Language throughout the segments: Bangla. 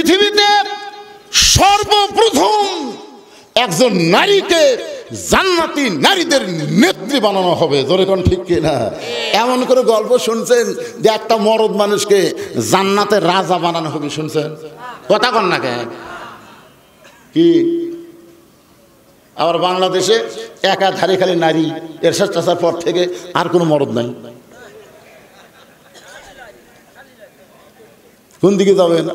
পৃথিবীতে সর্বপ্রথম একজন নারীকে জান্নাতি নারীদের নেত্রী বানানো হবে। জোরে কোন ঠিক কিনা? এমন করে গল্প শুনছেন যে একটা মরদ মানুষকে জান্নাতের রাজা বানানো হবে, শুনছেন? কথা কন না কেন? কি আবার বাংলাদেশে একাধারে খালি নারী, এরশাদ চাচার পর থেকে আর কোনো মরদ নাই। কোন দিকে যাবেন?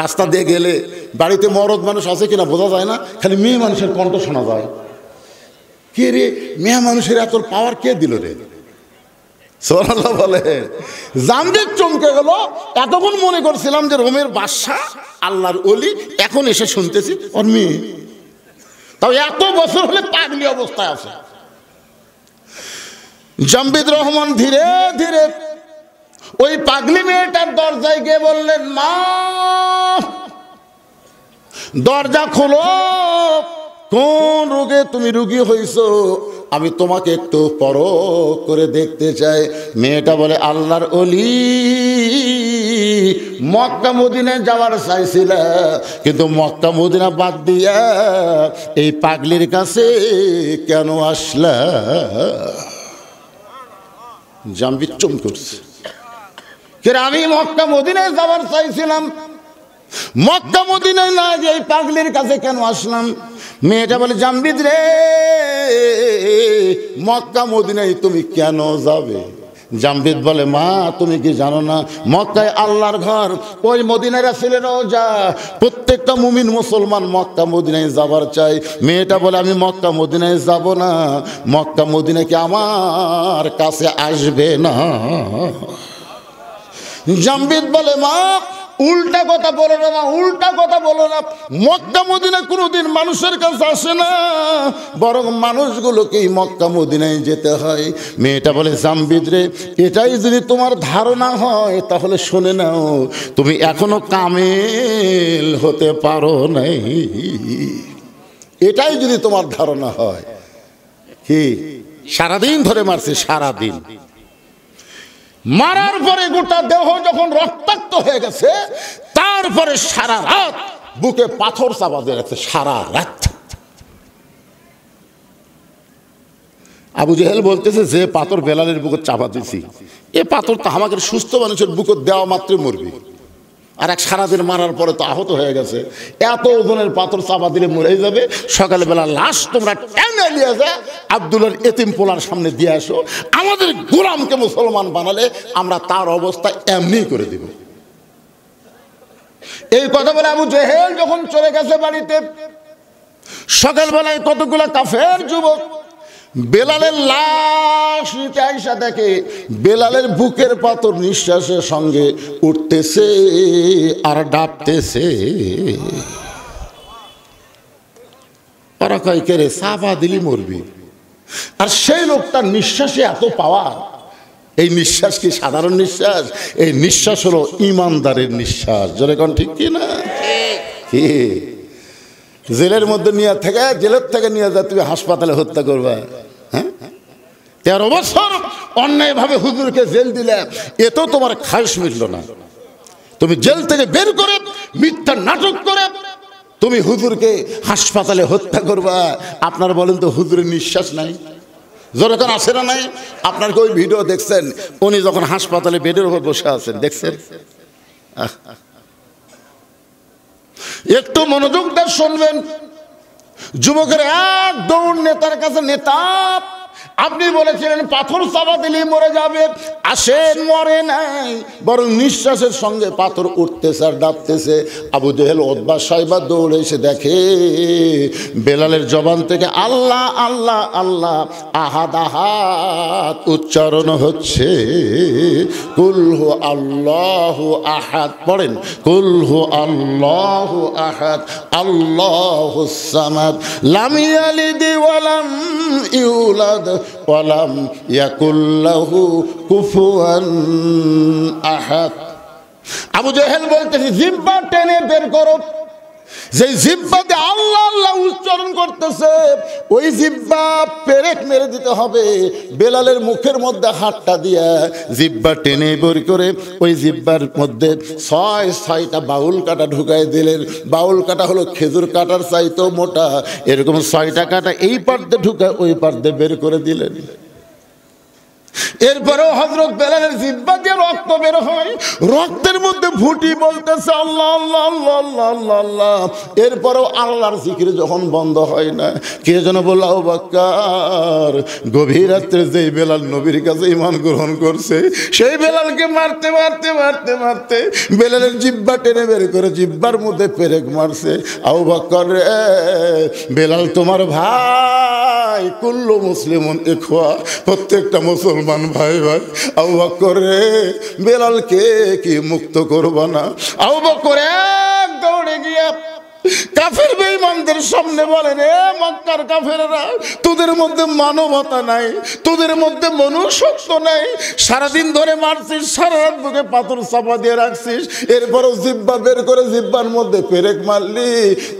রাস্তা দিয়ে গেলে বাড়িতে মরদ মানুষ আছে কিনা বোঝা যায় না, খালি মেয়ে মানুষের কণ্ঠ শোনা যায়। কে রে, মেয়ে মানুষের এত পাওয়ার কে দিল রে? সুবহানাল্লাহ বলে। জামদের চমকে গেল। এতক্ষণ মনে করছিলাম যে রোমের বাদশা আল্লাহর ওলি, এখন এসে শুনতেছি ওর মেয়ে। তাও এত বছর হলে পাগলি অবস্থায় আছে। জামবিদ রহমান ধীরে ধীরে ওই পাগলি মেয়েটার দরজায় গিয়ে বললেন, মা দরজা খোলো, কোন রোগে তুমি রুগী হইছো, আমি তোমাকে একটু পরখ করে দেখতে চাই। মেয়েটা বলে, আল্লাহর ওলি, মক্কা মদিনায় যাওয়ার চাইছিল, কিন্তু মক্কা মদিনা বাদ দিয়া এই পাগলির কাছে কেন আসলা? জামবিদ চুম করছে। আমি মক্কা মদিনায় যাওয়ার চাইছিলাম, মক্কা মদিনায় না যে এই পাগলির কাছে কেন আসলাম? মেয়েটা বলে, জামবিদ রে, মক্কা মদিনায় তুমি কেন যাবে? জামবিদ বলে, মা তুমি কি জানো না মক্কায় আল্লাহর ঘর, ওই মদিনায় রাসূলেরও যা, প্রত্যেকটা মুমিন মুসলমান মক্কা মদিনায় যাবার চাই। মেয়েটা বলে, আমি মক্কা মদিনায় যাব না, মক্কা মদিনা কি আমার কাছে আসবে না? জামবিদ বলে, মা উল্টা কথা বলো না, মা উল্টা কথা বলো না, মক্কা মদিনা কোনোদিন মানুষের কাছে আসে না, বরং মানুষগুলোকেই মক্কা মদিনায় যেতে হয়। মেয়েটা বলে, জামবিদ রে, এটাই যদি তোমার ধারণা হয় তাহলে শুনে নাও, তুমি এখনো কামেল হতে পারো নাই। এটাই যদি তোমার ধারণা হয়। কি সারাদিন ধরে মারছে, সারাদিন মারার পরে গোটা দেহ যখন রক্তাক্ত হয়ে গেছে, তারপরে সারা রাত বুকে পাথর চাপা দিয়ে রাখছে, সারা রাত। আবু জেহেল বলতেছে, যে পাথর বেলালের বুকে চাপা দিয়েছি, এ পাথর তো আমাকে সুস্থ মানুষের বুকে দেওয়া মাত্র মরবি, আর এক সারাদিন মারার পরে তো আহত হয়ে গেছে, এত ওজনের পাথর চাপা দিলে মরে যাবে। সকালবেলা লাশ তোমরা টেনে নিয়ে যা আব্দুল্লাহর এতিম পোলার সামনে দিয়ে আসো, আমাদের গোলামকে মুসলমান বানালে আমরা তার অবস্থা এমনি করে দিব। এই কথা বলে আবু জেহেল যখন চলে গেছে বাড়িতে, সকালবেলায় কতগুলো কাফের যুবক বেলালের লাশ নিতে আইসা দেখে বেলালের বুকের পাথর নিঃশ্বাসের সঙ্গে উঠতেছে আর ডাবতেছে। ওরা কয়, কে রে, চাপা দিলি মরবি। আর সেই লোকটার নিঃশ্বাসে এত পাওয়া। এই নিঃশ্বাস কি সাধারণ নিঃশ্বাস? এই নিঃশ্বাস হলো ইমানদারের নিঃশ্বাস। জোরে কোন ঠিক কি না? কি জেলের মধ্যে নিয়ে থেকে, জেলের থেকে নিয়ে যা তুমি হাসপাতালে হত্যা করবা? হ্যাঁ, 13 বছর অন্যায়ভাবে হুজুরকে জেল দিলে, এত তোমার খায়স মিটল না। তুমি জেল থেকে বের করে মিথ্যা নাটক করে তুমি হুজুরকে হাসপাতালে হত্যা করবা। আপনারা বলেন তো, হুজুরের নিঃশ্বাস নাই? যখন আসে না নাই? আপনার ওই ভিডিও দেখছেন, উনি যখন হাসপাতালে বেডের উপর বসে আছেন, দেখছেন? একটু মনোযোগ দিয়ে শুনবেন। যুবকের এক দৌড় নেতার কাছে, নেতা আপনি বলেছিলেন পাথর চাপা দিলেই মরে যাবে, আসেন মরে নাই, বরং নিঃশ্বাসের সঙ্গে পাথর উঠতেছে আর ডাবতেছে। আবু জেহেল ওতবা সাইবা দৌড়ে এসে দেখে বেলালের জবান থেকে আল্লাহ আল্লাহ আল্লাহ আহাদ আহাদ উচ্চারণ হচ্ছে। কুলহু আল্লাহু আহাদ, পড়েন, কুলহু আল্লাহু আহাদ আল্লাহুস সামাদ লাম ইয়ালিদ ওয়া লাম ইউলাদ ওয়ালাম ইয়াকুল লাহু কুফুয়ান আহাদ। আবু জেহেল বলতেছে, জিহ্বা টেনে বের করো, যে জিহ্বাতে আল্লাহ আল্লাহ আল্লাহ উচ্চারণ করতেছে, ওই জিহ্বা পেরেক মেরে দিতে হবে। বেলালের মুখের মধ্যে হাতটা দিয়া জিহ্বা টেনে বের করে ওই জিহ্বার মধ্যে ছয়টা বাউল কাটা ঢুকাই দিলেন। বাউল কাটা হলো খেজুর কাটার চাইতেও মোটা, এরকম 6টা কাটা এই পার্দে ঢুকায় ওই পার্দে বের করে দিলেন। এরপরেও হযরত বেলালের জিহ্বা দিয়ে রক্ত বের হয়, রক্তের মধ্যে ফুটি বলতেছে আল্লাহ আল্লাহ আল্লাহ আল্লাহ আল্লাহ আল্লাহ। এরপরেও আল্লাহর জিকির যখন বন্ধ হয় না, কে যেন বলল, আবু বকর, গভীর রাত্রে যেই বেলাল নবীর কাছে ঈমান গ্রহণ করছে, সেই বেলালকে মারতে মারতে মারতে মারতে বেলালের জিহ্বা টেনে বের করে জিহ্বার মধ্যে পেরেক মারছে। আবু বকর রে, বেলাল তোমার ভাই, কুল্লু মুসলিমুন ইখওয়া, প্রত্যেকটা মুসলমান ভাই ভাই। আবু বকর রে, বেলালকে কি মুক্ত করবা না? আবু বকর এক দৌড়ে গিয়া কাফের বেঈমানদের সামনে বলে, রে মক্কার কাফেররা, তোদের মধ্যে মানবতা নাই, তোদের মধ্যে মনুষ্যত্ব নাই। সারাদিন ধরে মারছিস, সারা রাত বুকে পাথর চাপা দিয়ে রাখছিস, এরপরও জিহ্বা বের করে জিহ্বার মধ্যে পেরেক মারলি,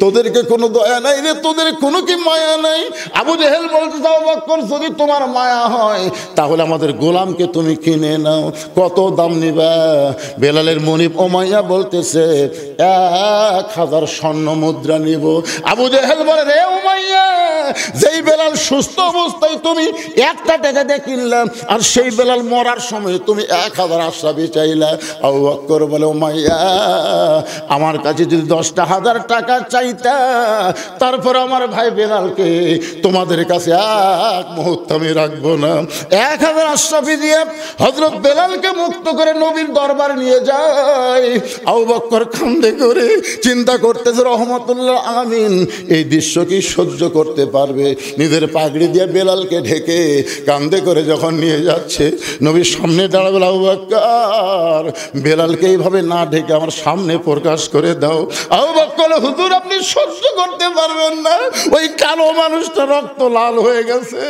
তোদেরকে কোনো দয়া নাই রে, তোদের কোনো কি মায়া নাই? আবু জেহেল বলতে, আবু বকর, যদি তোমার মায়া হয় তাহলে আমাদের গোলামকে তুমি কিনে নাও, কত দাম নিবা? বেলালের মনিব উমাইয়া বলতেছে, 1000 স্বর্ণ মুদ্রা নিব। আবু জেহেল বলে, রে উমাইয়া, যেই বেলাল সুস্থ অবস্থায় তুমি 1টা টাকা দিয়ে কিনলাম, আর সেই বেলাল মরার সময় তুমি 1000 আশরাফি চাইলা। আবু বকর বলে, উমাইয়া, আমার কাছে যদি 10,000 টাকা চাইতা, তারপর আমার ভাই বেলালকে তোমাদের কাছে এক মুহূর্ত আমি রাখবো না। 1000 আশরাফি দিয়ে হযরত বেলালকে মুক্ত করে নবীর দরবার নিয়ে যায়। আবু বকর কান্দে করে চিন্তা করতেছে, রহমতুল্লাহ আমিন এই দৃশ্য কি সহ্য করতে পারবে? নিজের পাগড়ি দিয়ে বেলালকে ঢেকে কান্দে করে যখন নিয়ে যাচ্ছে, নবীর সামনে দাঁড়াবে, আবু বকর, বেলালকে এইভাবে না ঢেকে আমার সামনে প্রকাশ করে দাও। আবু বকর, হুজুর, আপনি সহ্য করতে পারবেন না, ওই কালো মানুষটা রক্ত লাল হয়ে গেছে।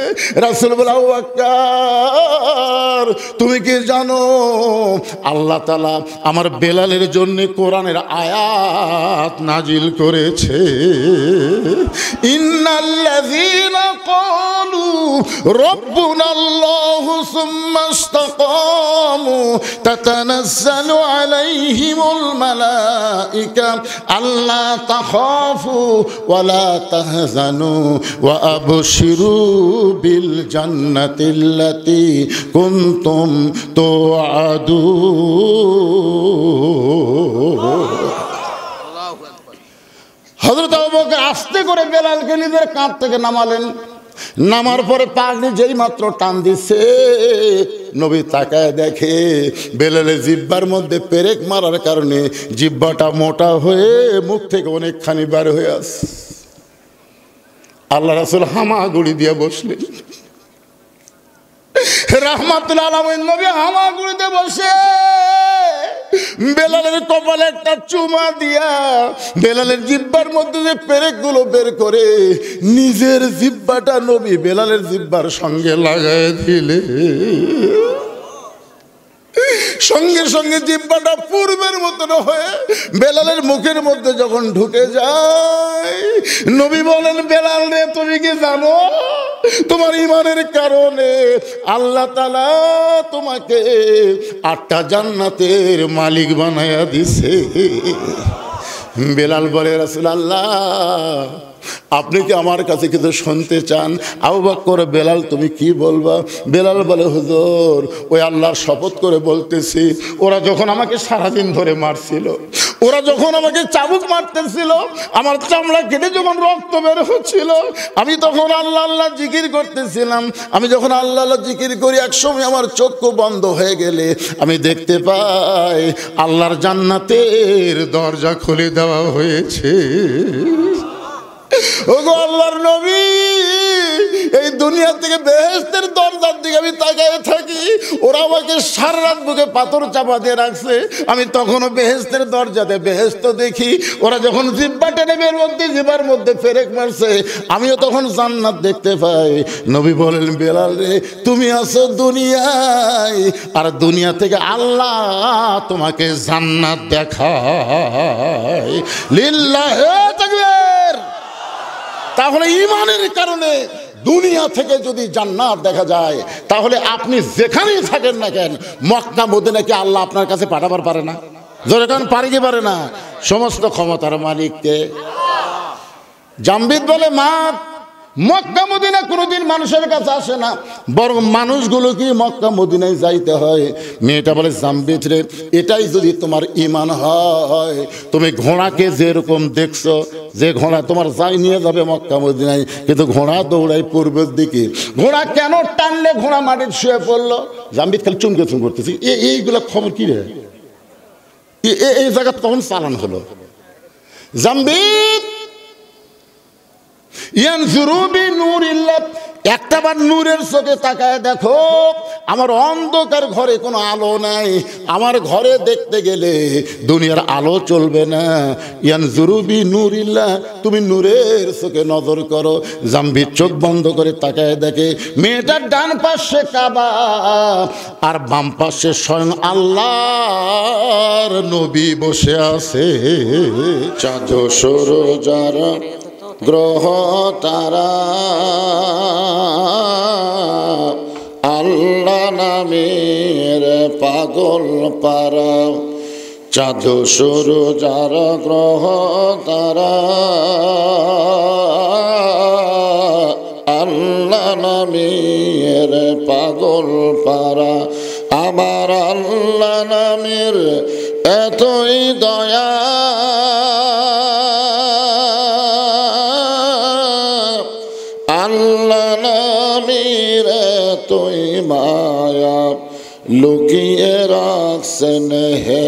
রাসূল বলে, আবু বকর, তুমি কি জানো আল্লাহ তাআলা আমার বেলালের জন্য কোরআনের আয়াত নাজিল করেছে? ইন্নাল্লাযীনা ক্বালু রাব্বুনাল্লাহু সুম্মা ইসতাকামু তাতানাজ্জালু আলাইহিমুল মালায়েকা আল্লা তাখাফু ওয়া লা তাহজানু ওয়া আবশিরু বিল জান্নাতিল্লাতী কুনতুম তুআদুন। হযরত আবু বকর আস্তে করে বেলালকে নিজের কাঁধ থেকে নামালেন। নামার পরে পাগড়ি যেই মাত্র টান দিছে, নবী তাকায় দেখে বেলালের জিহ্বার মধ্যে পেরেক মারার কারণে জিহ্বাটা মোটা হয়ে মুখ থেকে অনেকখানি বার হয়ে আসে। আল্লাহ রাসূল হামাগুড়ি দিয়ে বসলেন। রাহমাতুল আলামিন নবী হামাগুড়িতে বসে বেলালের কপালে একটা চুমা দিয়া বেলালের জিহ্বার মধ্যে যে পেরেকগুলো বের করে নিজের জিহ্বাটা নবী বেলালের জিহ্বার সঙ্গে লাগায় দিলে, সঙ্গে সঙ্গে জিহ্বাটা পূর্বের মতন হয়ে বেলালের মুখের মধ্যে যখন ঢুকে যায়, নবী বলেন, বেলাল রে, তুমি কি জানো তোমার ঈমানের কারণে আল্লাহ তাআলা তোমাকে 8টা জান্নাতের মালিক বানায়া দিছে? বেলাল বলে, রাসূলুল্লাহ, আপনি কি আমার কাছে কিছু শুনতে চান? আবু বকর, বেলাল তুমি কি বলবা? বেলাল বলে, হুজুর, ওই আল্লাহর শপথ করে বলতেছি, ওরা যখন আমাকে সারাদিন ধরে মারছিল, ওরা যখন আমাকে চাবুক মারতেছিল, আমার চামড়া কেটে যখন রক্ত বের হচ্ছিল, আমি তখন আল্লাহ আল্লাহ জিকির করতেছিলাম। আমি যখন আল্লাহ আল্লাহ জিকির করি, একসময় আমার চক্ষু বন্ধ হয়ে গেলে আমি দেখতে পাই আল্লাহর জান্নাতের দরজা খুলে দেওয়া হয়েছে। ওগো আল্লাহর নবী, এই দুনিয়া থেকে বেহেশতের দরজার দিকে আমি তাকিয়ে থাকি, ওরা আমাকে সারা রাত বুকে পাথর চাপা দিয়ে রাখছে, আমি তখনও বেহেশতের দরজাতে বেহেশত দেখি। ওরা যখন জিহ্বা টেনে বের মধ্যে জিহ্বার মধ্যে পেরেক মারছে, আমিও তখন জান্নাত দেখতে পাই। নবী বলেন, বেলাল রে, তুমি আছো দুনিয়ায়, আর দুনিয়া থেকে আল্লাহ তোমাকে জান্নাত দেখায়। লিল্লাহি তাকবীর। তাহলে ঈমানের কারণে দুনিয়া থেকে যদি জান্নাত দেখা যায়, তাহলে আপনি যেখানেই থাকেন না কেন, মক্কা মদিনাকে আল্লাহ আপনার কাছে পাঠাবার পারে না? যেখানে পারে কি পারে না? সমস্ত ক্ষমতার মালিককে। জামবিদ বলে, মা মক্কা মদিনা কোনোদিন মানুষের কাছে আসে না, বরং মানুষগুলো কি মক্কা মদিনায় যাইতে হয়। মেয়েটা বলে, জামবিদ রে, এটাই যদি তোমার ঈমান হয়, তুমি ঘোড়াকে যেরকম দেখছো, যে ঘোড়া তোমার যাই নিয়ে যাবে মক্কা মদিনায়, কিন্তু ঘোড়া দৌড়ায় পূর্বের দিকে। ঘোড়া কেন টানলে ঘোড়া মাটির শুয়ে পড়লো? জামবিদ খালি চুমকে চুম করতেছি, এইগুলা খবর কি রে? এই জায়গা কখন চালান হলো? জামবিদ একটাবার নূরের চোখে তাকায় দেখো, আমার অন্ধকার ঘরে কোনো আলো নাই, আমার ঘরে দেখতে গেলে দুনিয়ার আলো চলবে না। ইয়ানজুরুবি নূরিল্লাহ, তুমি নূরের চোখে নজর করো। জামবিদ চোখ বন্ধ করে তাকায় দেখে, মেয়েটার ডান পাশে কাবা আর বাম পাশে স্বয়ং আল্লাহর নবী বসে আছে। চাঁদ সূরজারা গ্রহ তারা আল্লাহ নামের পাগল পারা। চাঁদ সূরজার গ্রহ তারা আল্লাহ নামের পাগল পারা। আমার আল্লাহ নামের এতই দয়া, আল্লাহ নামের এতই মায়া, লুকিয়ে রাখছেন হে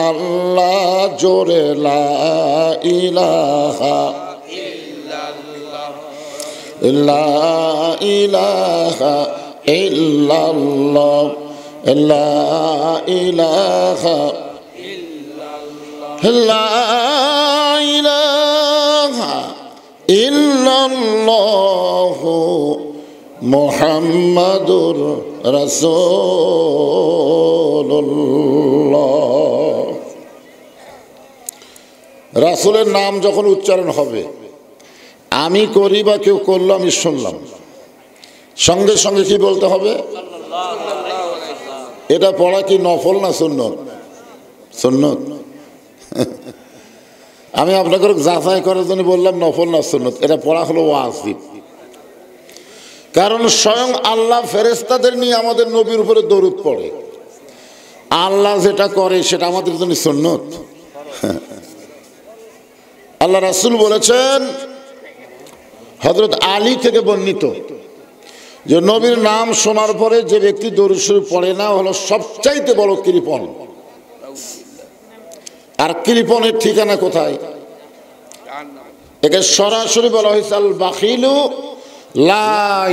আল্লাহ জোরে লা ইলাহা ইল্লাল্লাহ, লা ইলাহা ইল্লাল্লাহ, লা ইলাহা ইল্লাল্লাহ, লা ইলাহা ইল্লাল্লাহু মুহাম্মাদুর রাসূলুল্লাহ। রাসূলের নাম যখন উচ্চারণ হবে, আমি করি বা কেউ করলো, আমি শুনলাম, সঙ্গে সঙ্গে কি বলতে হবে? এটা পড়া কি নফল না সুন্নত? সুন্নত। আমি আপনাকে যাচাই করার জন্য বললাম নফল না সুন্নত। এটা পড়া হলো ওয়াজিব। কারণ স্বয়ং আল্লাহ ফেরেশতাদের নিয়ে আমাদের নবীর উপরে দরুদ পড়ে। আল্লাহ যেটা করে সেটা আমাদের জন্য সুন্নত। আল্লাহ রাসূল বলেছেন, হযরত আলী থেকে বর্ণিত, যে নবীর নাম শোনার পরে যে ব্যক্তি দরুদ শরীফ পড়ে না হলো সবচাইতে বড় কৃপণ। আর কৃপণের ঠিকানা কোথায়? একে সরাসরি বলা হয়েছে আল বাখিলু লা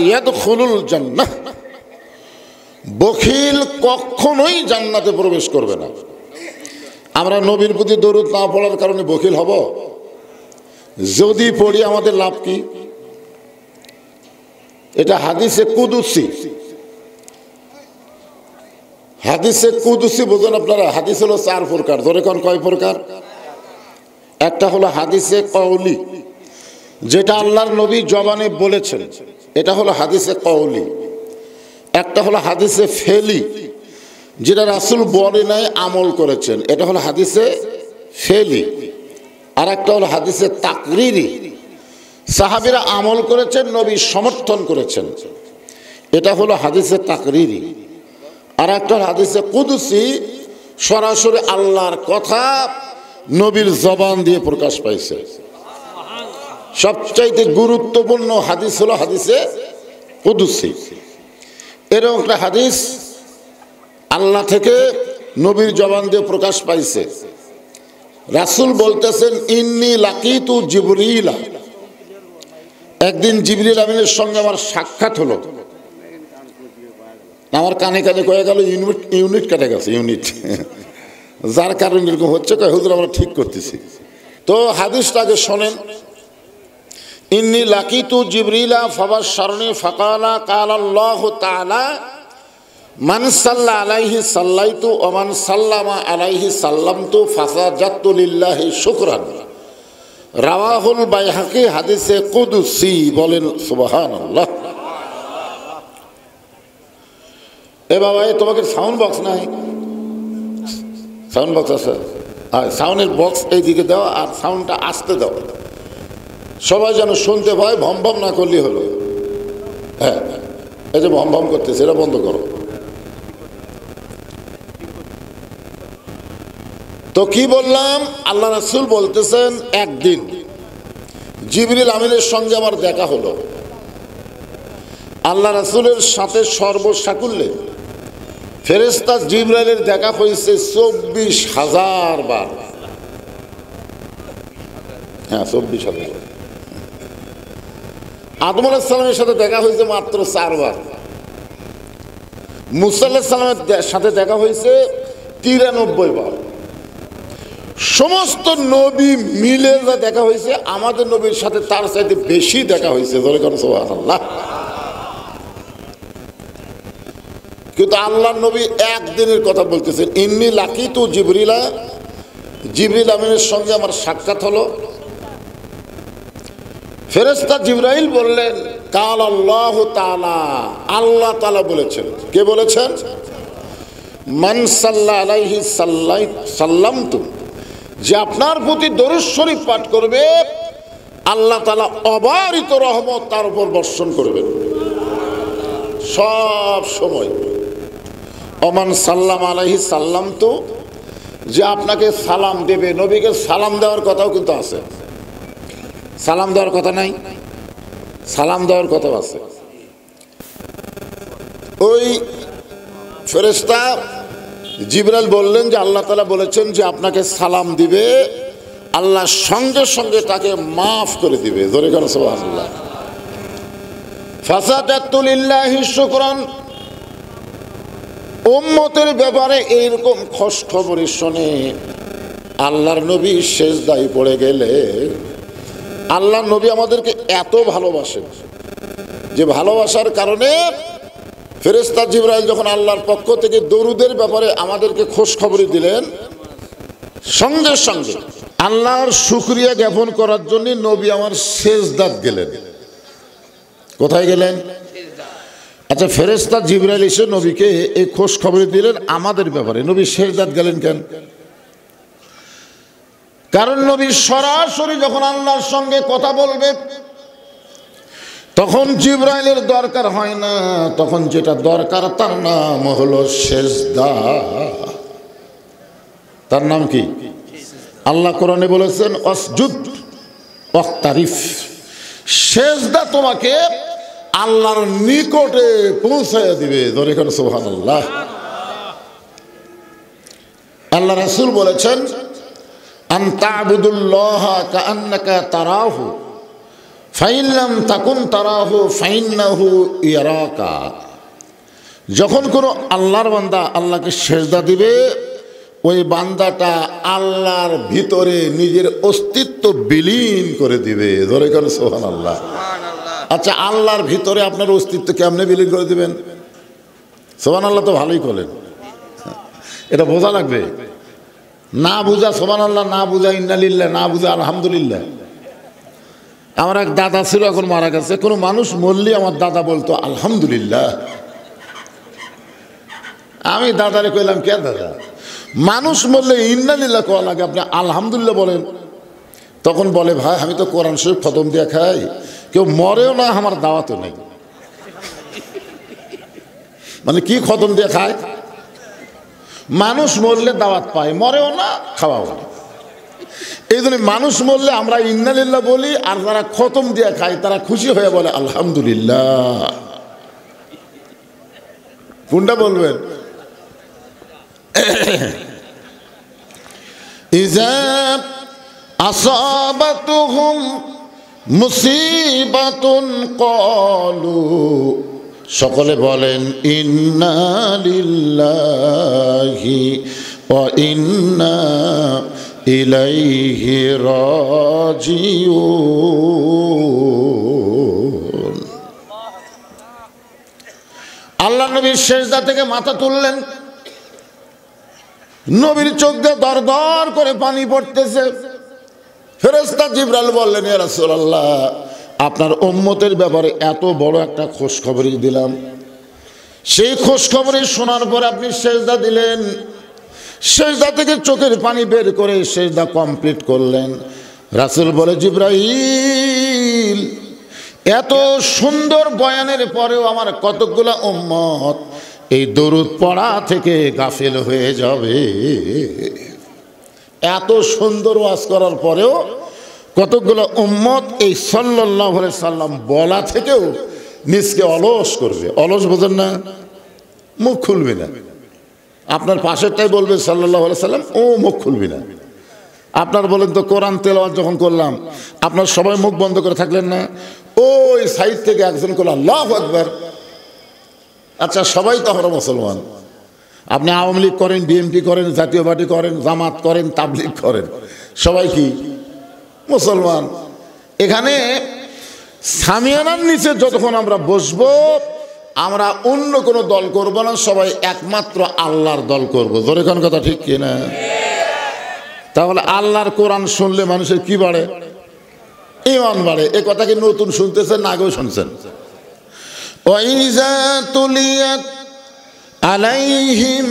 ইয়াদখুলুল জান্নাহ, বখিল কখনোই জান্নাতে প্রবেশ করবে না। আমরা নবীর প্রতি দরুদ না পড়ার কারণে বখিল হব? যদি পড়ি আমাদের লাভ কি? এটা হাদিসে কুদুসি। হাদিসে কুদুসি বোঝেন আপনারা? হাদিস হলো 4 প্রকার। ধরে কোন কয় প্রকার? একটা হলো হাদিসে কওলি, যেটা আল্লাহর নবী জবানে বলেছেন, এটা হলো হাদিসে কওলি। একটা হলো হাদিসে ফেলি, যেটা রাসূল বলে নাই আমল করেছেন, এটা হলো হাদিসে ফেলি। আর একটা হলো হাদিসে তাকরিরি, সাহাবীরা আমল করেছেন, নবী সমর্থন করেছেন, এটা হলো হাদিসে তাকরিরি। আর একটা হাদিসে কুদুসি, সরাসরি আল্লাহর কথা নবীর জবান দিয়ে প্রকাশ পাইছে। সবচাইতে গুরুত্বপূর্ণ হাদিস হলো হাদিসে কুদুসি। এরকম একটা হাদিস আল্লাহ থেকে নবীর জবান দিয়ে প্রকাশ পাইছে। রাসূল বলতেছেন, ইন্নী লাকিতু জিবরিলা, একদিন জিবরিল আমিনের সঙ্গে আমার সাক্ষাৎ হলো। আমার কানে কানে কয়ে গেল ইউনিট কেটে গেছে, ইউনিট, যার কারণে এরকম হচ্ছে। হুজুর আমরা ঠিক করতেছি। তো হাদিসটাকে শোনেন। ইন্নী লাকিতু জিবরিলা ফাবাশশারনি ফাকালা কালাল্লাহু তাআলা মান সাল্লা আলাইহি সাল্লাইতু ওয়া মান সাল্লামা আলাইহি সাল্লামতু ফাসাজাদতু লিল্লাহি শুকরান। রাওয়াহুল বাইহাকি, হাদিসে কুদসি। বলেন সুবহানাল্লাহ। এ বাবা, তোমাকে সাউন্ড বক্স নাই? সাউন্ড বক্স আছে? সাউন্ডের বক্স এইদিকে দেওয়া, আর সাউন্ডটা আসতে দাও, সবাই যেন শুনতে পায়, ভম ভম না করলেই হলো। হ্যাঁ, এই যে ভম ভম করতেছে, এটা বন্ধ করো। তো কি বললাম, আল্লাহ রাসূল বলতেছেন একদিন জিবরিল আমিনের সঙ্গে আমার দেখা হলো। আল্লাহ রাসূলের সাথে সর্বসাকুল্যে ফেরেশতা জিবরাইলের দেখা হয়েছে 24,000 বার। হ্যাঁ, 24,000। আদম আলাইহিস সালামের সাথে দেখা হয়েছে মাত্র 4 বার। মুসা আলাইহিস সালামের সাথে দেখা হয়েছে 93 বার। সমস্ত নবী মিলে যা দেখা হয়েছে, আমাদের নবীর সাথে তার চাইতে বেশি দেখা হয়েছে। সুবহানাল্লাহ। কিন্তু আল্লাহ নবী একদিনের কথা বলতেছেন, ইন্নী লাকিতু জিবরিলা, জিবরিল আমিনের সঙ্গে আমার সাক্ষাৎ হলো। ফেরেশতা জিবরাইল বললেন, কাল আল্লাহু তাআলা, আল্লাহ তাআলা বলেছেন। কে বলেছেন? মান সাল্লা আলাইহি সাল্লামতু, যে আপনার প্রতি দরুদ শরীফ পাঠ করবে, আল্লাহ তাআলা অবারিত রহমত তার উপর বর্ষণ করবেন সব সময়। ওমান সাল্লাম আলাইহি সাল্লামতু, যে আপনাকে সালাম দেবে, নবীকে সালাম দেওয়ার কথাও কিন্তু আছে। সালাম দেওয়ার কথা নাই? সালাম দেওয়ার কথা আছে। ওই ফেরেশতা জিবরাইল বললেন যে আল্লাহ তাআলা বলেছেন যে আপনাকে সালাম দিবে, আল্লাহ সঙ্গে সঙ্গে তাকে মাফ করে দিবে। জোরে করে সুবহানাল্লাহ। ফাসাদাতু লিল্লাহি শুকরান, উম্মতের ব্যাপারে এইরকম খোঁজ খবর শুনে আল্লাহর নবী সেজদায় পড়ে গেলে, আল্লাহর নবী আমাদেরকে এত ভালোবাসেন যে ভালোবাসার কারণে ফেরেশতা জিবরাইল যখন আল্লাহর পক্ষ থেকে দরুদের ব্যাপারে আমাদেরকে খোঁজ খবর দিলেন, সঙ্গে সঙ্গে আল্লাহর শুকরিয়া জ্ঞাপন করার জন্য নবী আমার সেজদাত গেলেন। কোথায় গেলেন? আচ্ছা, ফেরেশতা জিবরাইল এসে নবীকে এই খোঁজ খবর দিলেন আমাদের ব্যাপারে, নবী সেজদাত গেলেন কেন? কারণ নবী সরাসরি যখন আল্লাহর সঙ্গে কথা বলবে, তখন জিবরাইলের দরকার হয় না, তখন যেটা দরকার তার নাম হলো সেজদা। তার নাম কি? আল্লাহ কোরআনে বলেছেন অসজুদ ওয়াক্তারিফ, সেজদা তোমাকে আল্লাহর নিকটে পৌঁছায় দিবে। ধরে কেন সুবহানাল্লাহ। আল্লাহ রাসূল বলেছেন আন তা'বুদুল্লাহা কাআন্নাকা তারাহু ফাইন লাম তাকুন তারাহু ফাইন্নাহু ইয়ারাকা। যখন কোনো আল্লাহর বান্দা আল্লাহকে সেজদা দিবে, ওই বান্দাটা আল্লাহর ভিতরে নিজের অস্তিত্ব বিলীন করে দিবে। ধরে কেন সুবহানাল্লাহ। আচ্ছা, আল্লাহর ভিতরে আপনার অস্তিত্ব কেমনে বিলীন করে দিবেন? সুবহানাল্লাহ তো ভালোই করলেন, এটা বোঝা লাগবে। না বুঝা সুবহানাল্লাহ, না বুঝা ইন্না লিল্লাহ, না বুঝা আলহামদুলিল্লাহ। আমার এক দাদা ছিল, এখন মারা গেছে। কোনো মানুষ মরলে আমার দাদা বলতো আলহামদুলিল্লাহ। আমি দাদারে কইলাম, কে দাদা, মানুষ মরলে ইন্না লিল্লাহ কোয়া লাগে, আপনি আলহামদুলিল্লাহ বলেন। তখন বলে, ভাই আমি তো কোরআন শরীফ খতম দিয়ে খাই, কেউ মরেও না, আমার দাওয়াতও নেই। মানে কি খতম দিয়ে খায়? মানুষ মরলে দাওয়াত পায়, মরেও না, খাওয়াও না। এই জন্য মানুষ মরলে আমরা ইন্না লিল্লাহ বলি, আর যারা খতম দিয়ে খায় তারা খুশি হয়ে বলে আলহামদুলিল্লাহ। কোনটা বলবেন? ইজা আসাবাতুহুম মুসিবাতুন ক্বালু, সকলে বলেন ইন্না লিল্লাহি ওয়া ইন্না ইলাইহি রাজিউন। আল্লাহ নবীর সেজদা থেকে মাথা তুললেন, নবীর চোখ দিয়ে দর দর করে পানি পড়তেছে। ফেরেশতা জিবরাইল বললেন, ইয়া রাসূলুল্লাহ, আপনার উম্মতের ব্যাপারে এত বড় একটা খোঁজখবরই দিলাম, সেই খোঁজখবরই শোনার পর আপনি সেজদা দিলেন, সেজদা থেকে চোখের পানি বের করে সেজদা কমপ্লিট করলেন। রাসূল বলে, জিবরাইল, এত সুন্দর বয়ানের পরেও আমার কতগুলা উম্মত এই দরুদ পড়া থেকে গাফিল হয়ে যাবে। এত সুন্দর ওয়াজ করার পরেও কতগুলো উম্মত এই সাল্লাল্লাহু আলাইহি সাল্লাম বলা থেকেও নিজকে অলস করবে। অলস বোঝেন না? মুখ খুলবে না। আপনার পাশেরটাই বলবে সাল্লাল্লাহু আলাইহি সাল্লাম, ও মুখ খুলবি না। আপনার বলেন তো, কোরআন তেলাওয়াত যখন করলাম, আপনার সবাই মুখ বন্ধ করে থাকলেন না? ওই সাইড থেকে একজন করল আল্লাহু আকবার। আচ্ছা, সবাই তো আমরা মুসলমান। আপনি আওয়ামী লীগ করেন, বিএনপি করেন, জাতীয় পার্টি করেন, জামাত করেন, তাবলীগ করেন, সবাই কি মুসলমান? এখানে সামিয়ানার নিচে যতক্ষণ আমরা বসবো, আমরা অন্য কোনো দল করব না, সবাই একমাত্র আল্লাহর দল করব। জোরে কোন কথা ঠিক কিনা? তাহলে আল্লাহর কোরআন শুনলে মানুষের কি বাড়ে? ঈমান বাড়ে। এ কথা কি নতুন শুনতেছেন না আগেও শুনছেন? ওয়াইযা তুলিয়াত আলাইহিম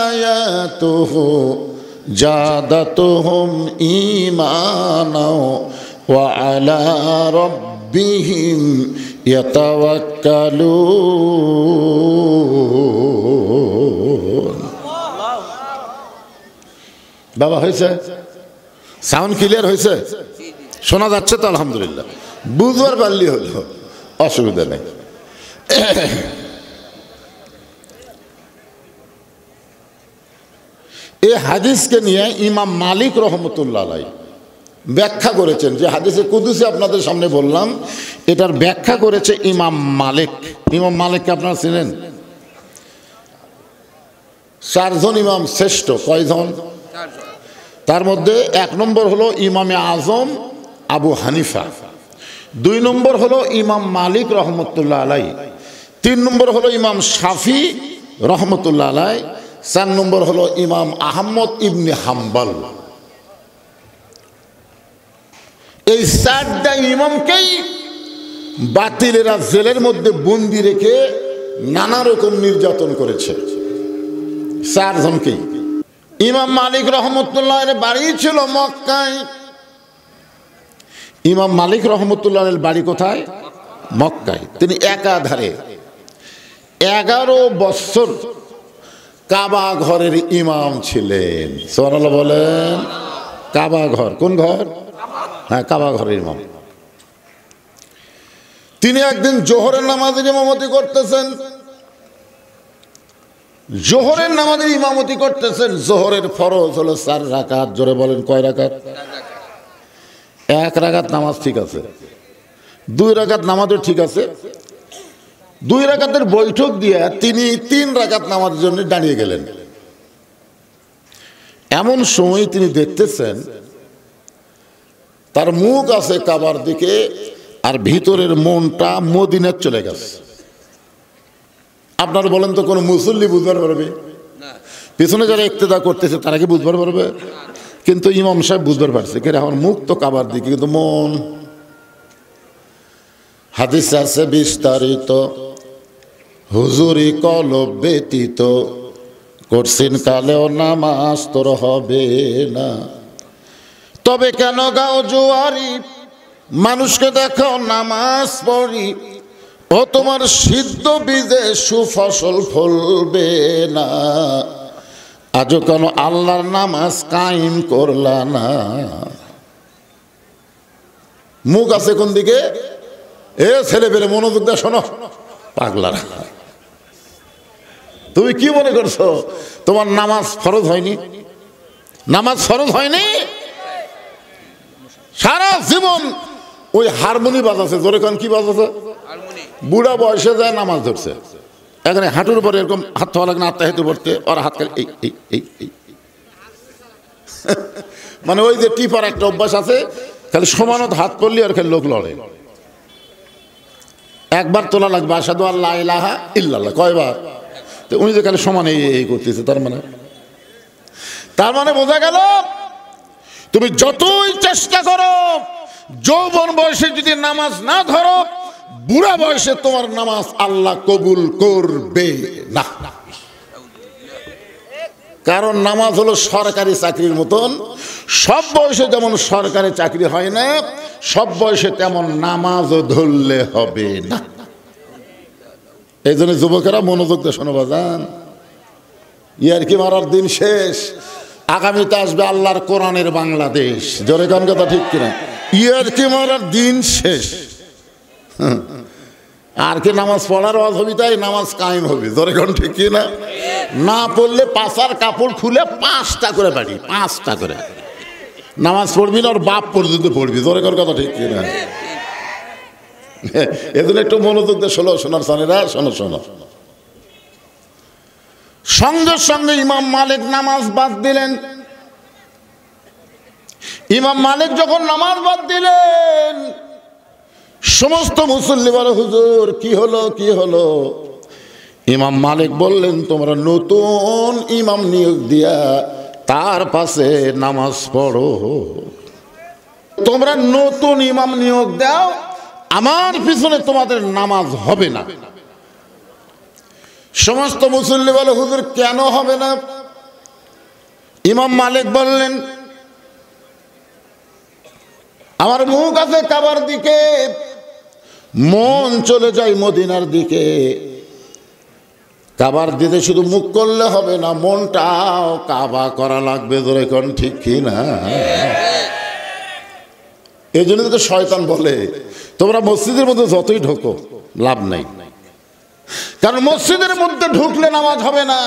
আয়াতুহু জাদাতুহুম ঈমানা ওয়া আলা রাব্বিহিম ইয়াতাওয়াক্কালুন। বাবা, হয়েছে? সাউন্ড ক্লিয়ার হয়েছে? শোনা যাচ্ছে তো? আলহামদুলিল্লাহ। বুঝবার পারলি হলো, অসুবিধা নেই। এই হাদিসকে নিয়ে ইমাম মালিক রহমতুল্লাহ আলাইহি ব্যাখ্যা করেছেন। যে হাদিসে কুদুসি আপনাদের সামনে বললাম, এটার ব্যাখ্যা করেছে ইমাম মালিক। ইমাম মালিককে আপনারা চিনেন? চারজন ইমাম শ্রেষ্ঠ। কয়জন? তার মধ্যে এক নম্বর হলো ইমামে আজম আবু হানিফা, দুই নম্বর হলো ইমাম মালিক রহমতুল্লাহ আলাইহি, তিন নম্বর হলো ইমাম শাফি রহমতুল্লাহ আলাইহি, চার নম্বর হলো ইমাম আহমদ ইবনে হাম্বল। এই চারটা ইমামকেই বাতিলেরা জেলের মধ্যে বন্দি রেখে নানা রকম নির্যাতন করেছে। চারজনকেই। ইমাম মালিক রহমতুল্লাহের বাড়ি ছিল মক্কায়। ইমাম মালিক রহমতুল্লাহের বাড়ি কোথায়? মক্কায়। তিনি একাধারে 11 বছর কাবা ঘরের ইমাম ছিলেন। সুবহানাল্লাহ বলেন। কাবা ঘর, কোন ঘর? হ্যাঁ, কাবা ঘরের ইমাম। তিনি একদিন জোহরের নামাজের ইমামতি করতেছেন। জোহরের নামাজের ইমামতি করতেছেন। জোহরের ফরজ হলো 4 রাকাত। জোরে বলেন, কয় রাকাত? 1 রাকাত নামাজ ঠিক আছে, 2 রাকাত নামাজও ঠিক আছে। 2 রাকাতের বৈঠক দিয়ে তিনি 3 রাকাত নামাজের জন্য দাঁড়িয়ে গেলেন। এমন সময় তিনি দেখতেছেন তার মুখ আছে কাবার দিকে, আর ভিতরের মনটা মদিনায় চলে গেছে। আপনারা বলেন তো, কোনো মুসল্লি বুঝবার পারবে? পিছনে যারা ইক্তেদা করতেছে তারা কি বুঝবার পারবে? কিন্তু ইমাম সাহেব বুঝবার পারছে, কে আমার মুখ তো কাবার দিকে, কিন্তু মন। হাদিস আছে বিস্তারিত, হুজুরি কলব ব্যতীত করছেন কালেও নামাজ তোর হবে না। তবে কেন গাও জোয়ারি, মানুষকে দেখো নামাজ পড়ি, ও তোমার সিদ্ধ বীজে সুফসল ফলবে না। আজও কেন আল্লাহর নামাজ কায়েম করলা না? মুখ আছে কোন দিকে? এ ছেলে পেলে মনোযোগ দিয়ে শোনো, পাগলারা। তুমি কি মনে করছো তোমার নামাজ ফরজ হয়নি? নামাজ ফরজ হয়নি? সারা জীবন ওই হারমোনি বাজাচ্ছে। জোরে কান কি বাজাচ্ছে? বুড়া বয়সে যায় নামাজ ধরছে, এখানে হাঁটুর উপরে এরকম হাত থাকা লাগে না, আত্মা হেঁটে পড়তে ওরা হাত খালি এই মানে ওই যে টিপার একটা অভ্যাস আছে, খালি সমানত হাত করলে আর খালি লোক লড়ে। একবার তোলা লাগবে আশহাদু আল্লা ইলাহা ইল্লাল্লাহ, কয়বার? তো উনি যে খালি সমান এই করতেছে, তার মানে বোঝা গেল তুমি যতই চেষ্টা করো যৌবন বয়সে যদি নামাজ না ধরো, বুড়া বয়সে তোমার নামাজ আল্লাহ কবুল করবে না। কারণ নামাজ হলো সরকারি চাকরির মতন, সব বয়সে যেমন সরকারি চাকরি হয় না, সব বয়সে তেমন নামাজও ধরলে হবে না। এই জন্য যুবকেরা মনোযোগ দিয়ে শোনো বাজান, ইয়ারকি মারার দিন শেষ। আগামীতে আসবে আল্লাহর কোরআনের বাংলাদেশ। জোরে গান কথা ঠিক কিনা? ইয়ারকি মারার দিন শেষ। আর কি নামাজ পড়ার ওয়াজ হবি, তাই নামাজ কায়েম হবে। জোরে গান ঠিক কিনা? না পড়লে পাশার কাপড় খুলে 5টা করে বাড়ি, 5টা করে নামাজ পড়বি না, ওর বাপ পর্যন্ত পড়বি। জোরে গান কথা ঠিক কিনা? এজন্য একটু মনোযোগ দিয়ে শোনো সোনার সানেরা, শোনো শোনো। সঙ্গে সঙ্গে ইমাম মালিক নামাজ বাদ দিলেন। ইমাম মালিক যখন নামাজ বাদ দিলেন, সমস্ত মুসল্লি বলে, হুজুর কি হলো কি হলো? ইমাম মালিক বললেন, তোমরা নতুন ইমাম নিয়োগ দিয়া তার পাশে নামাজ পড়ো। তোমরা নতুন ইমাম নিয়োগ দাও, আমার পিছনে তোমাদের নামাজ হবে না। সমস্ত মুসল্লি বলে, হুজুর কেন হবে না? ইমাম মালিক বললেন, আমার মুখ আছে কাবার দিকে, মন চলে যায় মদিনার দিকে। কাবার দিতে শুধু মুখ করলে হবে না, মনটাও কাবা করা লাগবে। ধরে কোন ঠিক কি না? এই জন্য তো শয়তান বলে, তোমরা মসজিদের মধ্যে যতই ঢোকো লাভ নাই। কারণ মসজিদের মধ্যে ঢুকলে নামাজ হবে না,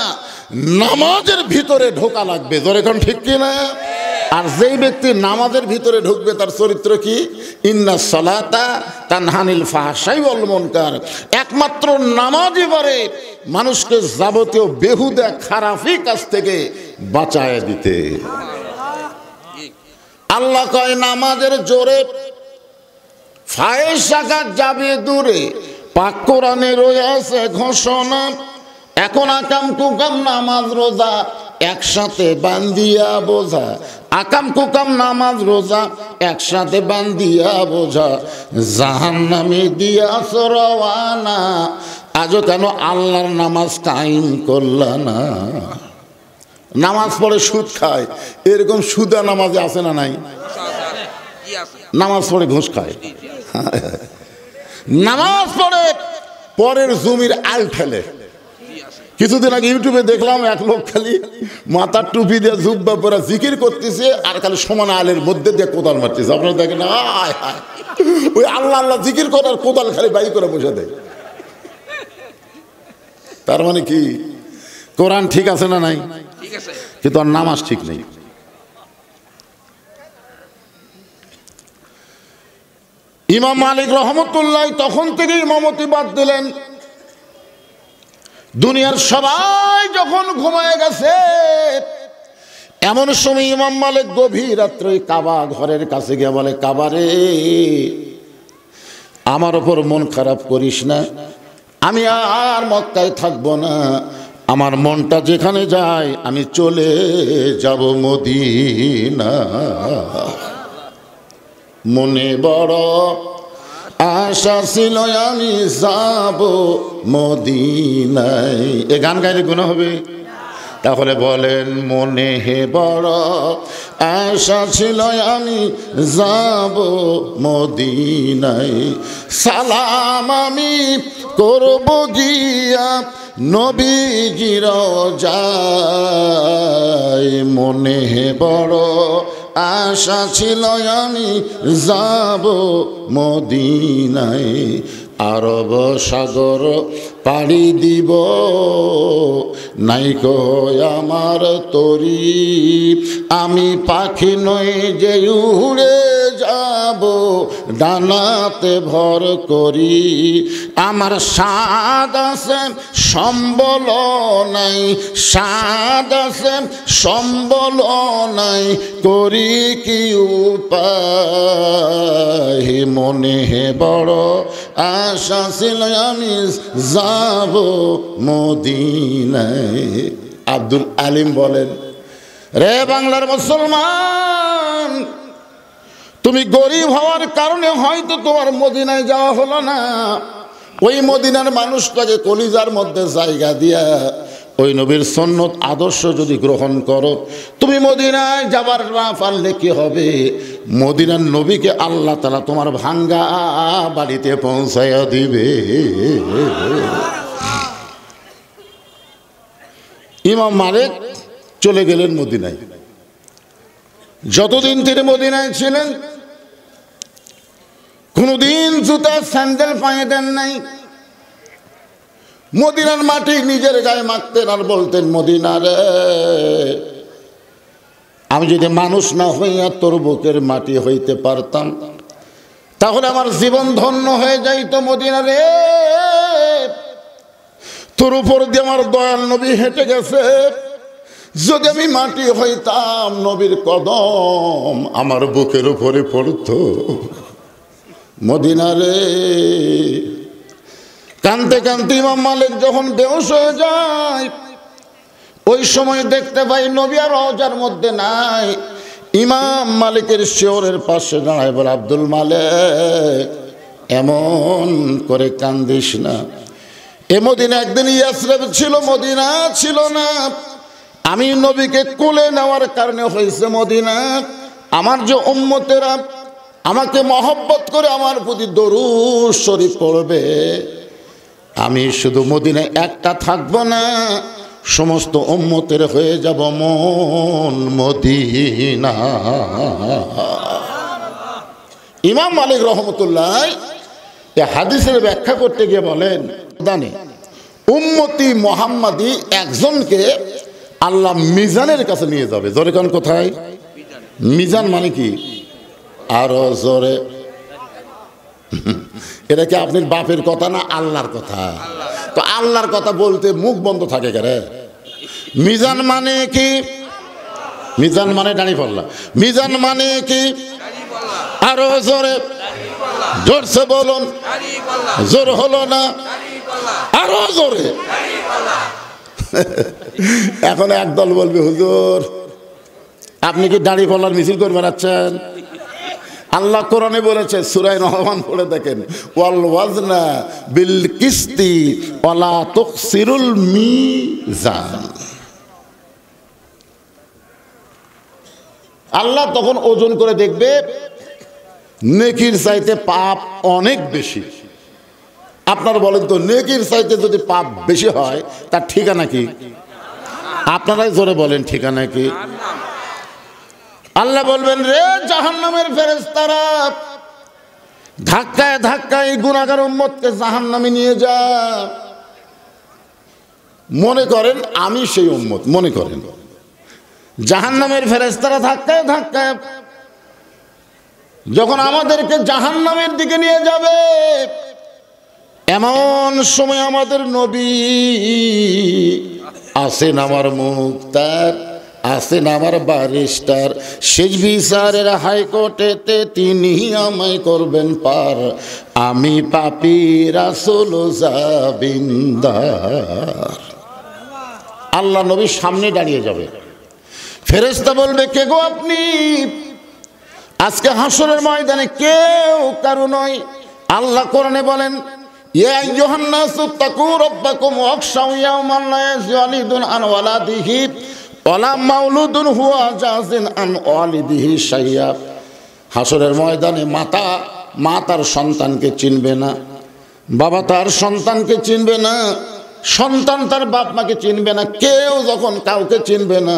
নামাজের ভিতরে ঢোকা লাগবে। ধরে কোন ঠিক কি না? আর যেই ব্যক্তি নামাজের ভিতরে ঢুকবে তার চরিত্র কি? ইন্নাস সালাতা তানহানিল ফাহশাই ওয়াল মুনকার। একমাত্র নামাজই পারে মানুষকে যাবতীয় বেহুদা খারাপি কাজ থেকে বাঁচায় দিতে। আল্লাহ কয়, নামাজের জোরে ফায়েশ আঘাত যাবে দূরে, পাক কোরআনে রয়েছে ঘোষণা। এখন আকাম কুকাম নামাজ রোজা একসাথে বান্ধিয়া বোঝা, আকাম কুকাম নামাজ রোজা একসাথে বান্ধিয়া বোঝা, জাহান্নামে দিয়াছ রওয়ানা, আজও কেন আল্লাহর নামাজ কায়েম করলা না? নামাজ পড়ে সুদ খায়, এরকম সুদা নামাজে আছে না নাই? নামাজ পড়ে ঘুষ খায়, নামাজ পড়ে পরের জমির আল ঠেলে। কিছুদিন আগে ইউটিউবে দেখলাম, এক লোক খালি মাথার টুপি দিয়ে জুব্বা পরে জিকির করতেছে, আর খালি সমান আলের মধ্যে দিয়ে কোদাল মারতেছে। আপনারা দেখেন, ওই আল্লাহ আল্লাহ জিকির করার কোদাল খালি বাই করে বসে দেয়। তার মানে কি? কোরআন ঠিক আছে না নাই? কিন্তু আর নামাজ ঠিক নেই। ইমাম মালিক রহমতুল্লাহ তখন থেকে ইমামতি বাদ দিলেন। দুনিয়ার সবাই যখন ঘুমায় গেছে, এমন সময় ইমাম মালিক গভীর রাত্রে কাবা ঘরের কাছে গিয়ে বলে, কাবারে, আমার ওপর মন খারাপ করিস না, আমি আর মক্কায় থাকবো না, আমার মনটা যেখানে যায় আমি চলে যাব মদিনা। মনে বড় আশা ছিল আমি যাব মদিনায়। এ গান গাইলে গুনাহ হবে? তাহলে বলেন, মনে হে বড় আশা ছিল আমি যাব মদিনায়, সালাম আমি করব গিয়া নবীজির রওজায়। মনে হে বড় আশা ছিল আমি যাব মদিনায়, আরব সাগর পাড়ি দিব নাইকো আমার তরি, আমি পাখি নই যে উড়ে যাব ডানাতে ভর করি, আমার স্বাদ আছে সম্বল নাই, স্বাদ আছে সম্বল নাই, করি কি উপায়। মনে হে বড় আশা ছিল আমি যাব মদিনায়। আব্দুল আলিম বলেন, রে বাংলার মুসলমান, তুমি গরিব হওয়ার কারণে হয়তো তোমার মদিনায় যাওয়া হলো না। ওই মদিনার মানুষটাকে কলিজার মধ্যে জায়গা দিয়া ওই নবীর সুন্নত আদর্শ যদি গ্রহণ করো, তুমি মদিনায় যাবার না পারলে কি হবে? মদিনার নবীকে আল্লাহ তাআলা তোমার ভাঙ্গা বাড়িতে পৌঁছাইয়া দিবে। ইমাম মালিক চলে গেলেন মদিনায়। যতদিন তিনি মদিনায় ছিলেন কোনদিন জুতা স্যান্ডেল পায়ে দেন নাই। মদিনার মাটি নিজের গায়ে মাখতেন আর বলতেন, মদিনারে আমি যদি মানুষ না হইয়া তোর বুকের মাটি হইতে পারতাম তাহলে আমার জীবন ধন্য হয়ে যাইত। মদিনারে তোর উপর দিয়ে আমার দয়াল নবী হেঁটে গেছে, যদি আমি মাটি হইতাম নবীর কদম আমার বুকের উপরে পড়তো। মদিনারে কানতে কানতে ইমাম মালিক যখন বেহুশ হয়ে যায়, ওই সময় দেখতে পাই নবী আর রওজার মধ্যে নাই। ইমাম মালিকের শিয়রের পাশে দাঁড়ায় বলে, আব্দুল মালিক এমন করে কান্দিস না। এ মদিনা একদিন ইয়াসরিব ছিল, মদিনা ছিল না। আমি নবীকে কোলে নেওয়ার কারণে হয়েছে মদিনা। আমার যে উম্মতেরা আমাকে মহব্বত করে আমার প্রতি দরুদ শরীফ পড়বে, আমি শুধু মদিনায় একটা থাকবো না, সমস্ত উম্মতের হয়ে যাব মন মদিনা। ইমাম মালিক রহমতুল্লাহ এই হাদিসের ব্যাখ্যা করতে গিয়ে বলেন, জানে উম্মতি মোহাম্মদী একজনকে আল্লাহ মিজানের কাছে নিয়ে যাবে। জোরে কোন কোথায়? মিজান মানে কি? আরো জোরে। এটা কি আপনার বাপের কথা না আল্লাহর কথা? তো আল্লাহর কথা বলতে মুখ বন্ধ থাকে কেরে? মিজান মানে কি? মিজান মানে দাঁড়িপাল্লা। মিজান মানে কি? আরো জোরে, জোরসে বলুন। জোর হলো না, আরো জোরে। এখন একদল বলবে, হুজুর আপনি কি দাঁড়িপাল্লার মিছিল করে বেড়াচ্ছেন? আল্লাহ কোরআনে বলেছে, সূরা রহমান পড়ে দেখেন, ওয়াল ওয়াজনা বিল কিসতি ওয়ালা তুকসিরুল মিজান। আল্লাহ তখন ওজন করে দেখবে নেকির চাইতে পাপ অনেক বেশি। আপনারা বলেন তো, নেকির চাইতে যদি পাপ বেশি হয় তার ঠিকানা কি? আপনারাই জোরে বলেন, ঠিকানা কি? আল্লাহ বলবেন, রে জাহান্নামের ফেরেশতারা, ধাক্কায় ধাক্কায় গুনাহগার উম্মতকে জাহান্নামে নিয়ে যা। মনে করেন আমি সেই উম্মত, মনে করেন জাহান্নামের ফেরেশতারা ধাক্কায় ধাক্কায় যখন আমাদেরকে জাহান্নামের দিকে নিয়ে যাবে, এমন সময় আমাদের নবী আসেন, আমার মুক্তার আসেন, আমার ব্যারিস্টার, শেষ বিচারের হাইকোর্টেতে তিনি আমায় করবেন পার, আমি পাপী রাসূল জাবিন্দার। আল্লাহ নবীর সামনে দাঁড়িয়ে যাবে, ফেরেশতা বলবে, কে গো আপনি? আজকে হাসরের ময়দানে কেউ কারো নয়। আল্লাহ কোরআনে বলেন, ইয়া আইয়ুহান নাসু তাকু রাব্বাকুম ওয়াখশাউ ইয়াওমান লা ইয়াজজি ওয়ালিদুন আন ওয়ালাদিহি ওয়ালা মাউলুদুন হুয়া জাযিন আন ওয়ালিদিহি শাইয়্যা। হাসরের ময়দানে মা তার সন্তানকে চিনবে না, বাবা তার সন্তানকে চিনবে না, সন্তান তার বাপ মাকে চিনবে না, কেউ যখন কাউকে চিনবে না,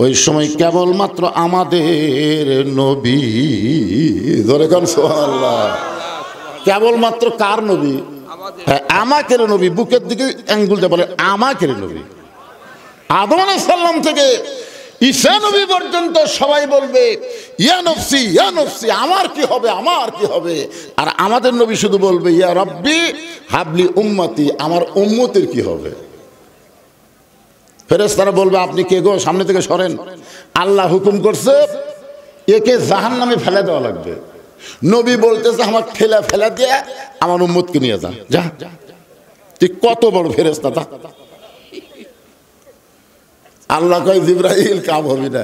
ওই সময় কেবলমাত্র আমাদের নবী, ধরে কোন সুবহানাল্লাহ, কেবলমাত্র কার নবী? হ্যাঁ, আমাকের নবী। বুকের দিকে আঙ্গুলটা বলে আমাকের নবী। আদম আলাইহিস সালাম থেকে ঈসা নবী পর্যন্ত সবাই বলবে, ইয়া নফসি ইয়া নফসি, আমার কি হবে, আমার কি হবে। আর আমাদের নবী শুধু বলবে, ইয়া রব্বি হাবলি উম্মতি, আমার উম্মতের কি হবে। ফেরেশতারা বলবে, আপনি কে গো, সামনে থেকে সরেন, আল্লাহ হুকুম করছে একে জাহান্নামে ফেলে দেওয়া লাগবে। নবী বলতেছে, আমার ঠেলা ফেলা দিয়ে আমার উম্মতকে নিয়ে যা। যা, তুই কত বড় ফেরেশতা। আল্লাহ কয়, জিবরাইল কাম হবে না,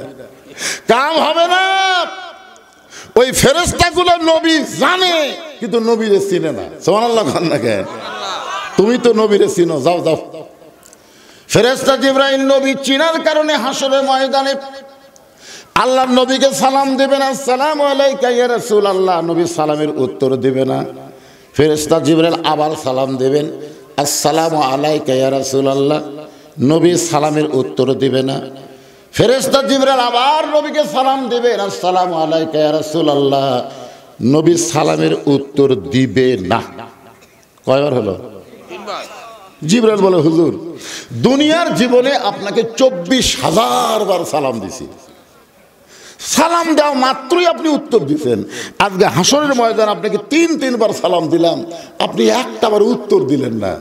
কাম হবে না। ওই ফেরেশতাগুলো নবী জানে কিন্তু নবীরে চিনে না। সুবহানাল্লাহ খান না কেন? তুমি তো নবীরে চিনো, যাও যাও। ফেরেশতা জিবরাইল নবী চিনার কারণে হাসরের ময়দানে আল্লাহর নবীকে সালাম দেবে না, আসসালামু আলাইকা ইয়া রাসূলুল্লাহ, নবী সালামের উত্তর দেবে না। ফেরেশতা জিবরাইল আবার সালাম দেবেন, আসসালামু আলাইকা ইয়া রাসূলুল্লাহ, নবী সালামের উত্তর দেবে না। ফেরেশতা জিবরাইল আবার নবীকে সালাম দেবেন, আসসালামু আলাইকা ইয়া রাসূলুল্লাহ, নবী সালামের উত্তর দিবে না। কয়বার হলো? জিবরাইল বলে, হুজুর দুনিয়ার জীবনে আপনাকে 24,000 বার সালাম দিছি, সালাম দেওয়া মাত্রই আপনি উত্তর দিচ্ছেন। আজকে হাসরের ময়দান আপনাকে 3 বার সালাম দিলাম, আপনি একটাবার উত্তর দিলেন না।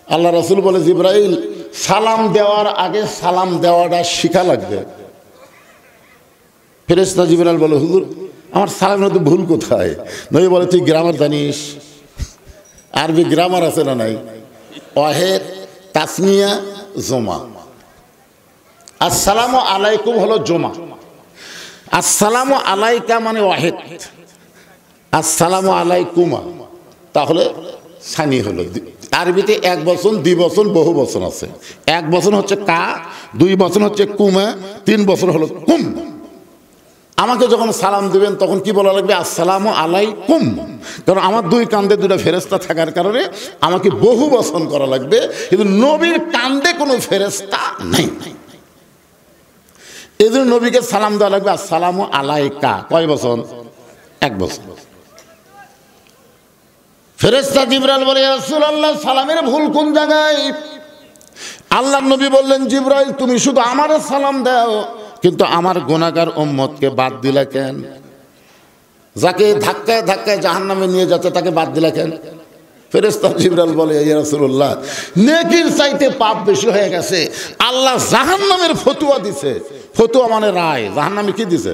আল্লাহ রাসূল বলে, জিবরাইল সালাম দেওয়ার আগে সালাম দেওয়াটা শিখা লাগবে। ফেরেশতা জিবরাইল বলে, হুজুর আমার সালামের তো ভুল কোথায়? নবী বলে, তুই গ্রামার জানিস? আরবি গ্রামার আছে না নাই? ওয়াহেদ, তাসনিয়া, জমা। আসসালামু আলাইকুম হলো জমা, আসসালামু আলাইকা মানে ওয়াহেদ, আসসালামু আলাইকুমা তাহলে সানি হলো। আরবিতে 1 বচন, 2 বচন, বহু বচন আছে। 1 বচন হচ্ছে কা, 2 বচন হচ্ছে কুমা, 3 বচন হলো কুম। আমাকে যখন সালাম দিবেন তখন কি বলা লাগবে? আসসালামু আলাইকুম। কারণ আমার 2 কান্দে 2টা ফেরেশতা থাকার কারণে আমাকে বহু বচন করা লাগবে, কিন্তু নবীর কান্দে কোনো ফেরেশতা নাই। এই জন্য নবীকে সালাম দেওয়া লাগবে আসসালামু আলাইকা। কয় বচন? 1 বচন। ফেরেশতা জিবরাইল বলে, ইয়া রাসূলুল্লাহ সালামের ভুল কোন জায়গায়? আল্লাহর নবী বললেন, জিবরাইল তুমি শুধু আমারে সালাম দাও, কিন্তু আমার গুনাহগার উম্মতকে বাদ দিলা কেন? যাকে ধাক্কায় ধাক্কায় জাহান্নামে নিয়ে যাচ্ছে তাকে বাদ দিলা কেন? ফেরেশতা জিবরাইল বলে, ইয়া রাসূলুল্লাহ নেকির চাইতে পাপ বেশি হয়ে গেছে, আল্লাহ জাহান্নামের ফতোয়া দিছে। ফতোয়া মানে রায়। জাহান্নামে কি দিছে?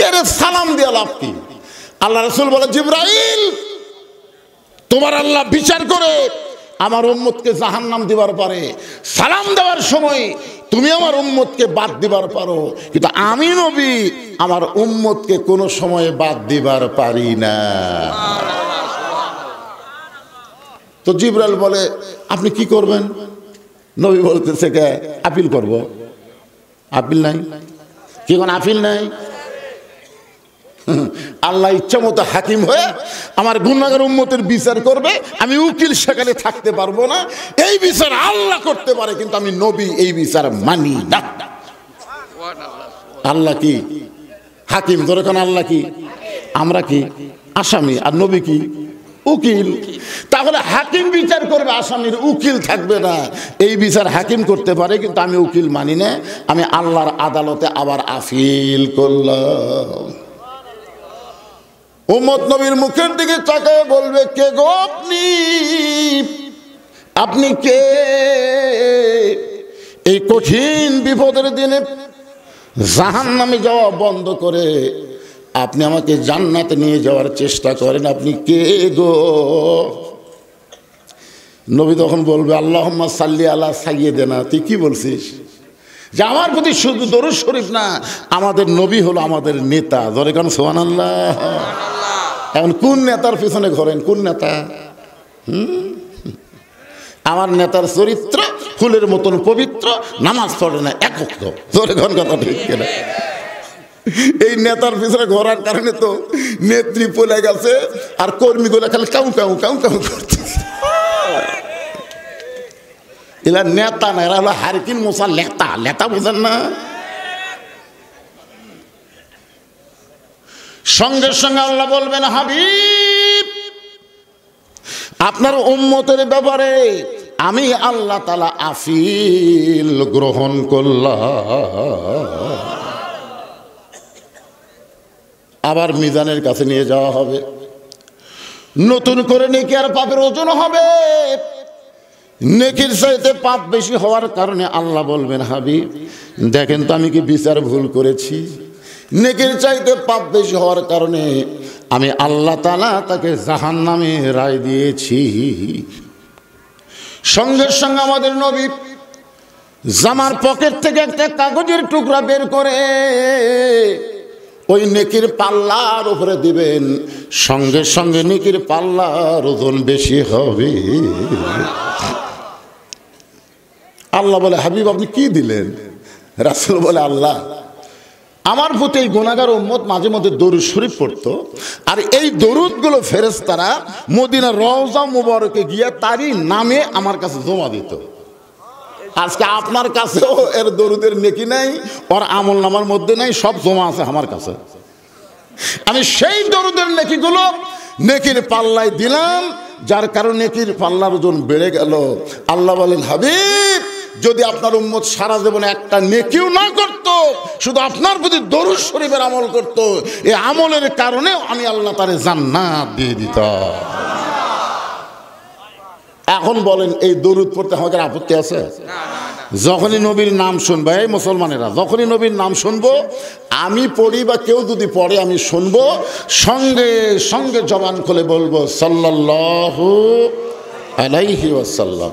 এর সালাম দিয়ে লাভ কি? আল্লাহ রাসূল বলে, জিবরাইল তোমার আল্লাহ বিচার করে আমার উম্মতকে জাহান্নাম দিবার পারে, সালাম দেওয়ার সময় তুমি আমার উম্মতকে বাদ দিবার পারো, কিন্তু আমি নবী আমার উম্মতকে কোনো সময় বাদ দিবার পারি না। তো জিবরাইল বলে, আপনি কি করবেন? নবী বলতেছে, কে আপিল করব? আপিল নাই কি? কোন আপিল নাই? আল্লাহ ইচ্ছা মতো হাকিম হয়ে আমার গুনাহগার উম্মতের বিচার করবে, আমি উকিল সেখানে থাকতে পারবো না। এই বিচার আল্লাহ করতে পারে, কিন্তু আমি নবী এই বিচার মানি না। আল্লাহ কি হাকিম? ধরে কোন আল্লাহ কি? আমরা কি আসামি, আর নবী কি উকিল। তাহলে হাকিম বিচার করবে, আসামির উকিল থাকবে না। এই বিচার হাকিম করতে পারে, কিন্তু আমি উকিল মানি না। আমি আল্লাহর আদালতে আবার আপিল করলাম। উম্মত নবীর মুখের দিকে তাকায় বলবে, কে গো আপনি? আপনি কে? এই কঠিন বিপদের দিনে জাহান্নামে যাওয়া বন্ধ করে আপনি আমাকে জান্নাতে নিয়ে যাওয়ার চেষ্টা করেন, আপনি কে গো? নবী তখন বলবে, আল্লাহুম্মা সাল্লি আলা সাইয়্যিদিনা। তুই কি বলছিস? যে আমার প্রতি শুধু দরুদ শরীফ না, আমাদের নবী হলো আমাদের নেতা। ধরে কেন সুবহানাল্লাহ। এখন কোন নেতার পিছনে ঘোরেন? কোন নেতা? আমার নেতার চরিত্র ফুলের মতন পবিত্র, নামাজ পড়ে না এক ওয়াক্ত। ধরে কোন কথা ঠিক কিনা? এই নেতার পিছনে ঘোরার কারণে তো নেত্রী পলে গেছে, আর কর্মীগুলো খালি কাউ কাউ কাউ কাউ করতেছে। এরা নেতা না, এরা হলো হারকিন মোসা লেতা। লেতা বুঝেন না? সঙ্গে সঙ্গে আল্লাহ বলবেন, হাবিব আপনার উম্মতের ব্যাপারে আমি আল্লাহ তাআলা আপিল গ্রহণ করলাম। আবার মিজানের কাছে নিয়ে যাওয়া হবে, নতুন করে নেকি আর পাপের ওজন হবে। নেকির চাইতে পাপ বেশি হওয়ার কারণে আল্লাহ বলবেন, হাবিব দেখেন তো আমি কি বিচার ভুল করেছি? নেকির চাইতে পাপ বেশি হওয়ার কারণে আমি আল্লাহ তাআলা তাকে জাহান্নামে রায় দিয়েছি। সঙ্গে সঙ্গে আমাদের নবী জামার পকেট থেকে একটা কাগজের টুকরা বের করে ওই নেকির পাল্লার উপরে দিবেন, সঙ্গে সঙ্গে নেকির পাল্লার ওজন বেশি হবে। আল্লাহ বলে, হাবিব আপনি কি দিলেন? রাসূল বলে, আল্লাহ আমার প্রতি এই গুনাহগার উম্মত মাঝে মধ্যে দরুদ শরীফ পড়তো, আর এই দরুদগুলো ফেরেশতারা মদিনার রওজা মুবারকে গিয়ে তারই নামে আমার কাছে জমা দিত। আজকে আপনার কাছেও এর দরুদের নেকি নাই, ওর আমল নামার মধ্যে নাই, সব জমা আছে আমার কাছে। আমি সেই দরুদের নেকিগুলো নেকির পাল্লায় দিলাম, যার কারণে নেকির পাল্লার ওজন বেড়ে গেল। আল্লাহ বলেন, হাবিব যদি আপনার উম্মত সারা জীবনে একটা নেকিও না করত, শুধু আপনার প্রতি দরুদ শরীফের আমল করত, এই আমলের কারণে আমি আল্লাহ তারে জান্নাত দিয়ে দিতাম। এখন বলেন, এই দরুদ পড়তে আমাদের আপত্তি আছে? যখনই নবীর নাম শুনবো, এই মুসলমানেরা, যখনই নবীর নাম শুনবো, আমি পড়ি বা কেউ যদি পড়ে আমি শুনবো, সঙ্গে সঙ্গে জবান খুলে বলবো সাল্লাল্লাহু আলাইহি ওয়াসাল্লাম।